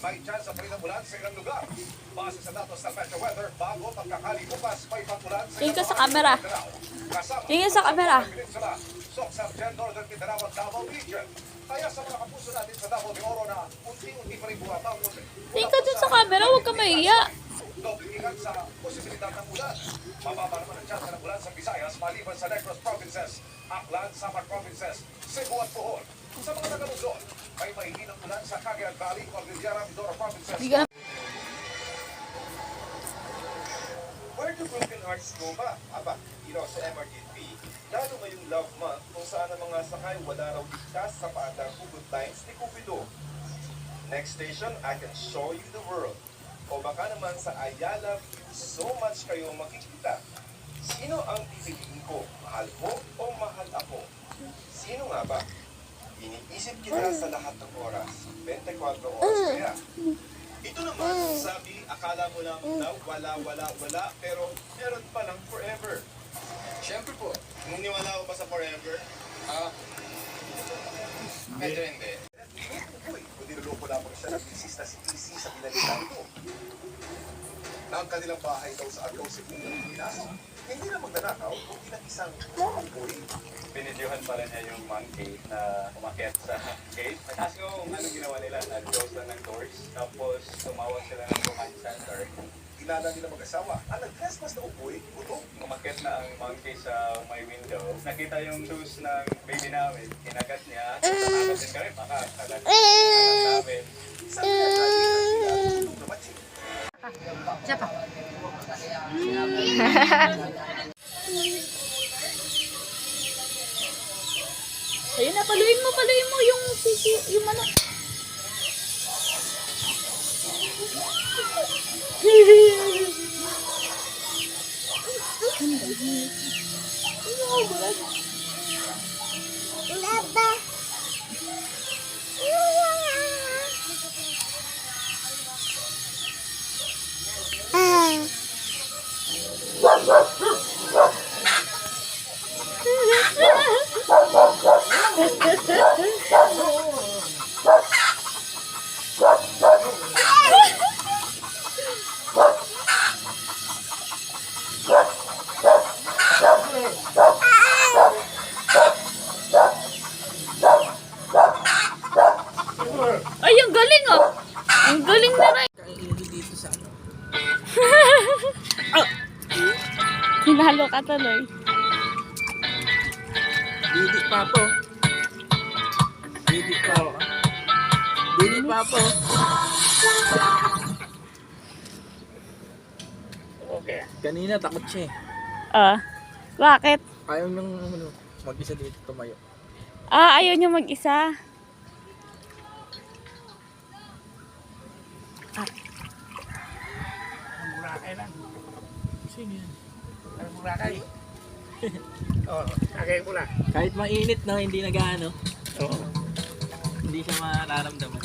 may chance pa rin ang ulan sa ilang lugar. Base sa datos ng Metro Weather, bago pagkakali bukas may pag-ulan sa Tingin ka sa camera. Tingin sa camera. Soc-Sargent, Northern Mindanao at Davao Region. Kaya sa mga kapuso natin sa Davao de Oro na unti-unti pa rin bumabangon. Tingin ka dun sa camera, huwag ka maiya. Doble ingat sa posibilidad ng ulan. Mababa naman ang chance ng ulan sa Visayas maliban sa Negros Provinces, Aklan, Samar Provinces, Cebu at Bohol. Sa mga taga-Luzon, may mahihinang ulan sa Cagayan Valley, Cordillera, Mindoro Provinces. Where do broken hearts go ba? Aba, sa MRTP, lalo ngayong Love Month kung saan ang mga sakay wala raw ligtas sa paandang hugot lines ni Cupido. Next station, I can show you the world. O baka naman sa Ayala, so much kayo makikita. Sino ang pipiliin ko? Mahal mo o mahal ako? Sino nga ba? Iniisip kita sa lahat ng oras. 24 oras kaya. Ito naman, sabi, akala mo lang na wala, pero meron pa lang forever. Siyempre po, naniwala ko ba sa forever? Medyo hindi. Uy, kung niloloko lamang siya ng misis na si Isi sa pinalita ito. Na ang kanilang bahay daw sa Agaw, Cebu, Pilipinas, hindi na magnanakaw kung ilang isang uy. Binidyohan pala niya yung monkey na umakyat sa gate. Kaso ano ginawa nila, nag-close lang ng doors. Tapos tumawag sila ng command center. Kilala nila mag-asawa. Ang nag-Christmas na upoy, buto. Umakyat na ang monkey sa my window. Nakita yung shoes ng baby namin. Kinagat niya. Nakagat din kami. Baka kagat namin. Sabi na tayo na sila, tulong na matching. Siya pa. Ayun na, paluin mo yung sisi, yung ano. Ay, ang galing oh. Ang galing na rin. Hinalo ka tuloy. Didi pa po. Didi pa po. Didi pa po. Okay. Kanina takot siya eh. Bakit? Ayaw nang mag-isa dito tumayo. Ayaw niyo mag-isa. Burakay lang. Sino yan? Burakay. Oo, akay pula. Kahit mainit no, hindi nag-ano. Oo. Hindi siya mararamdaman.